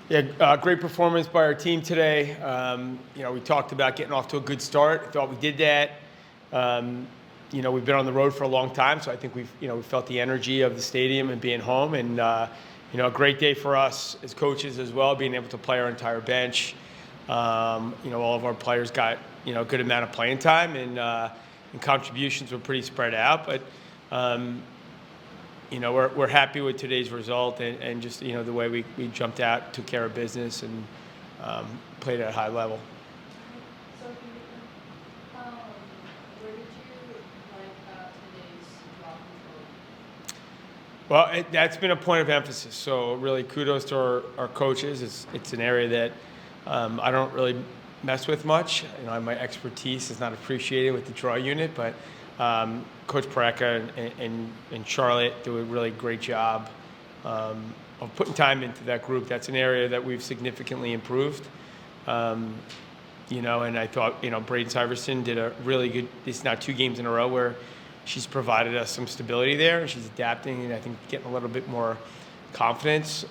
Yeah, great performance by our team today. We talked about getting off to a good start. I thought we did that. We've been on the road for a long time, so I think we felt the energy of the stadium and being home. And a great day for us as coaches as well, being able to play our entire bench. All of our players got a good amount of playing time, and contributions were pretty spread out. But we're happy with today's result and just, the way we jumped out, took care of business, and played at a high level. So, where did you like today's draw control? Well, that's been a point of emphasis. So really kudos to our coaches. It's an area that I don't really mess with much. My expertise is not appreciated with the draw unit, but Coach Pareca and Charlotte do a really great job of putting time into that group. That's an area that we've significantly improved. And I thought, Braden Syverson did a really good, it's now 2 games in a row where she's provided us some stability there, and she's adapting and I think getting a little bit more confidence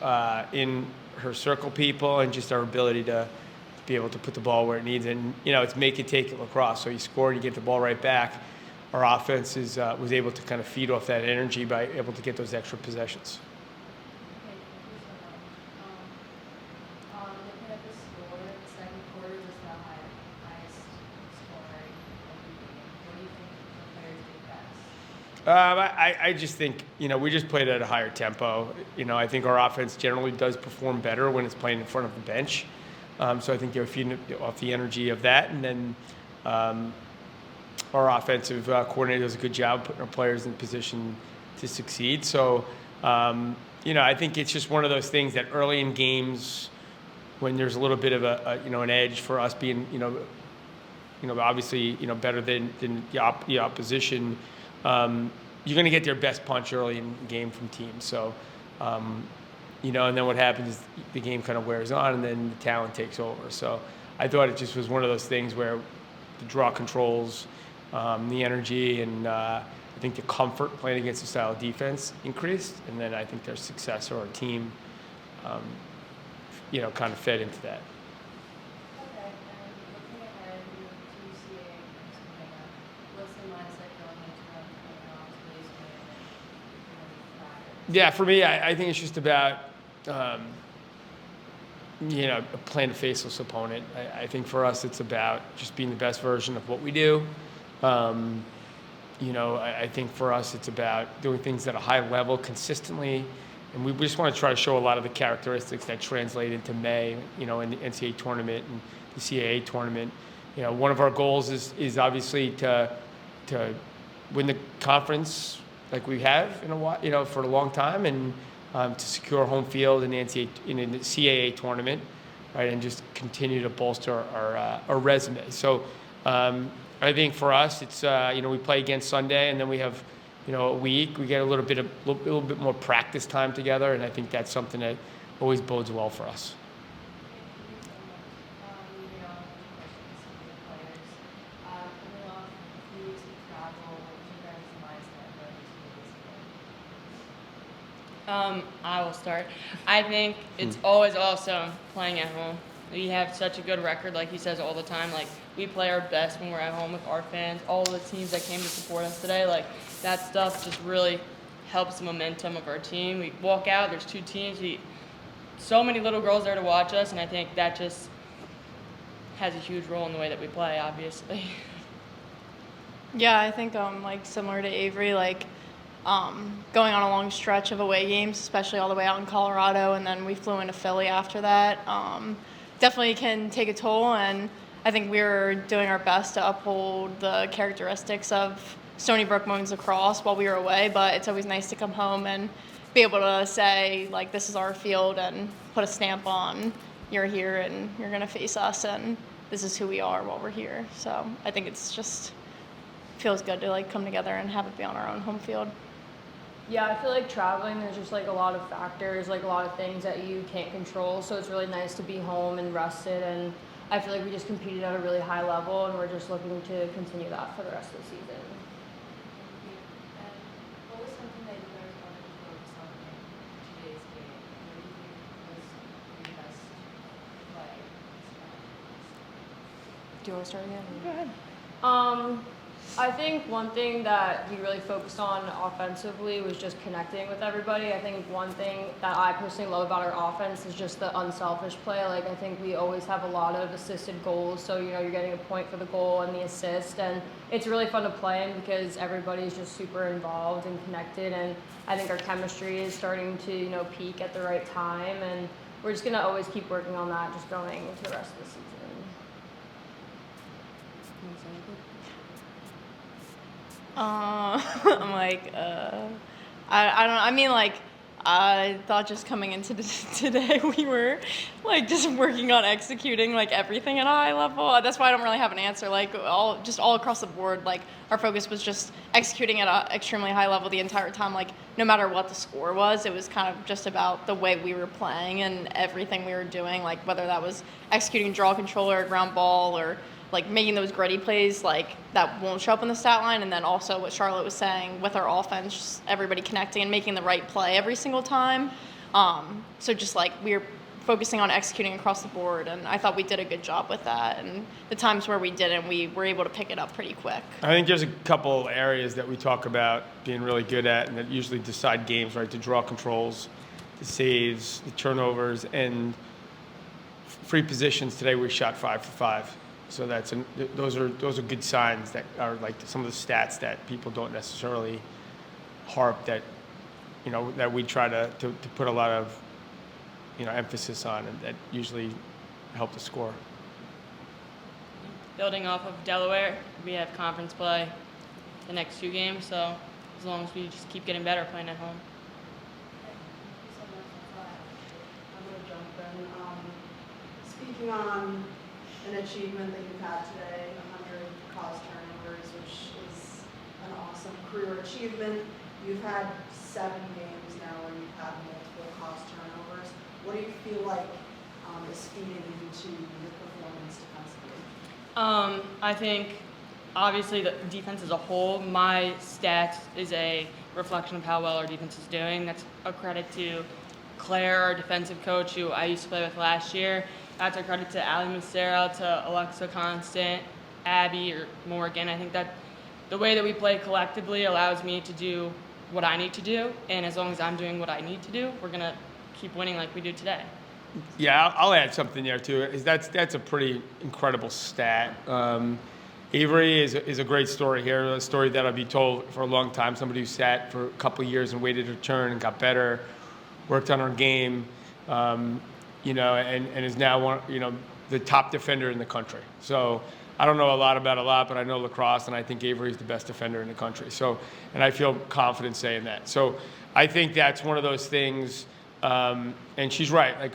in her circle people and just our ability to be able to put the ball where it needs. And, it's make it, take it lacrosse. So you score and you get the ball right back. Our offense was able to kind of feed off that energy by able to get those extra possessions. Okay, thank you so much. Looking at the score, the second quarter was the highest scoring of the game. What do you think the players did best? I just think, we just played at a higher tempo. I think our offense generally does perform better when it's playing in front of the bench. So I think they were feeding off the energy of that. And then our offensive coordinator does a good job putting our players in position to succeed. So, I think it's just one of those things that early in games, when there's a little bit of an edge for us being, obviously, better than the opposition, you're going to get their best punch early in the game from teams. So, and then what happens is the game kind of wears on, and then the talent takes over. So I thought it just was one of those things where the draw controls, the energy, and I think the comfort playing against the style of defense increased, and then I think their success or our team, kind of fed into that. Okay, and looking ahead to CAA games coming up, what's the mindset going into them coming off today's game and Yeah, for me, I think it's just about, playing a faceless opponent. I think for us, it's about just being the best version of what we do. I think for us, it's about doing things at a high level consistently. And we just want to try to show a lot of the characteristics that translate into May, in the NCAA tournament and the CAA tournament. One of our goals is obviously to win the conference like we have in a while, for a long time, and to secure home field in the CAA tournament, right, and just continue to bolster our resume. So I think for us, it's we play again Sunday, and then we have a week. We get a little bit more practice time together, and I think that's something that always bodes well for us. Moving on to questions from the players. Coming off a few weeks of travel, what was your guys' mindset going into this game? I will start. I think it's always awesome playing at home. We have such a good record, like he says all the time. Like, we play our best when we're at home with our fans. All the teams that came to support us today, like, that stuff just really helps the momentum of our team. We walk out, there's 2 teams. So many little girls there to watch us, and I think that just has a huge role in the way that we play, obviously. Yeah, I think similar to Avery, going on a long stretch of away games, especially all the way out in Colorado, and then we flew into Philly after that. Definitely can take a toll, and I think we were doing our best to uphold the characteristics of Stony Brook women's lacrosse while we were away, but it's always nice to come home and be able to say, this is our field, and put a stamp on, you're here and you're going to face us, and this is who we are while we're here. So I think it's just feels good to come together and have it be on our own home field. Yeah, I feel like traveling, there's just a lot of factors, a lot of things that you can't control. So it's really nice to be home and rested. And I feel like we just competed at a really high level, and we're just looking to continue that for the rest of the season. And what was something that you guys wanted to focus on in today's game? What do you think was the best Do you want to start again? Go ahead. I think one thing that we really focused on offensively was just connecting with everybody. I think one thing that I personally love about our offense is just the unselfish play. Like, I think we always have a lot of assisted goals, so you're getting a point for the goal and the assist, and it's really fun to play in because everybody's just super involved and connected, and I think our chemistry is starting to peak at the right time, and we're just gonna always keep working on that just going into the rest of the season. I'm like, I don't know. I mean, like, I thought just coming into today we were like just working on executing like everything at a high level. That's why I don't really have an answer. Like all across the board, like our focus was just executing at an extremely high level the entire time. Like no matter what the score was, it was kind of just about the way we were playing and everything we were doing. Like whether that was executing draw control or ground ball or like making those gritty plays like that won't show up in the stat line, and then also what Charlotte was saying with our offense, everybody connecting and making the right play every single time. So just like we were focusing on executing across the board, and I thought we did a good job with that. And the times where we didn't, we were able to pick it up pretty quick. I think there's a couple areas that we talk about being really good at and that usually decide games, right? The draw controls, the saves, the turnovers, and free positions. Today we shot 5 for 5. So those are good signs that are like some of the stats that people don't necessarily harp that that we try to put a lot of emphasis on, and that usually help the score. Building off of Delaware, we have conference play the next 2 games, so as long as we just keep getting better playing at home. I'm going to jump in. Speaking on an achievement that you've had today, 100 cause turnovers, which is an awesome career achievement. You've had 7 games now where you've had multiple cause turnovers. What do you feel like is feeding into your performance defensively? I think obviously the defense as a whole, my stats is a reflection of how well our defense is doing. That's a credit to Claire, our defensive coach, who I used to play with last year. That's a credit to Ali Macera, to Alexa Constant, Abby, or Morgan. I think that the way that we play collectively allows me to do what I need to do, and as long as I'm doing what I need to do, we're going to keep winning like we do today. Yeah, I'll add something there too. That's a pretty incredible stat. Avery is a great story here, a story that'll be told for a long time. Somebody who sat for a couple of years and waited her turn and got better, worked on her game, and is now the top defender in the country. So I don't know a lot about a lot, but I know lacrosse, and I think Avery is the best defender in the country. So, and I feel confident saying that. So I think that's one of those things. And she's right. Like,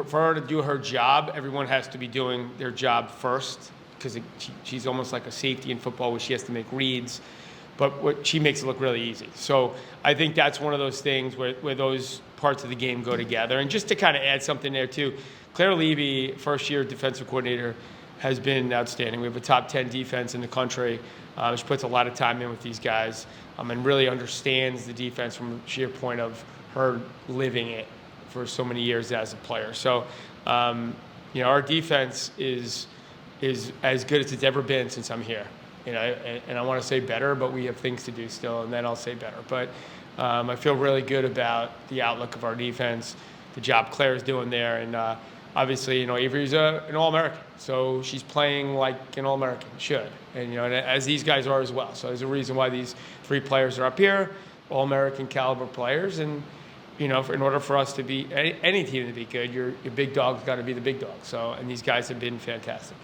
for her to do her job, everyone has to be doing their job first, because she's almost like a safety in football where she has to make reads. But she makes it look really easy. So I think that's one of those things where those parts of the game go together. And just to kind of add something there too, Claire Levy, first-year defensive coordinator, has been outstanding. We have a top 10 defense in the country. She puts a lot of time in with these guys and really understands the defense from a sheer point of her living it for so many years as a player. So, our defense is as good as it's ever been since I'm here. And I want to say better, but we have things to do still, and then I'll say better. But I feel really good about the outlook of our defense, the job Claire's doing there, and obviously, Avery's an All-American, so she's playing like an All-American should, and as these guys are as well. So there's a reason why these 3 players are up here, All-American caliber players, and in order for us to be any team to be good, your big dog's got to be the big dog. So, and these guys have been fantastic.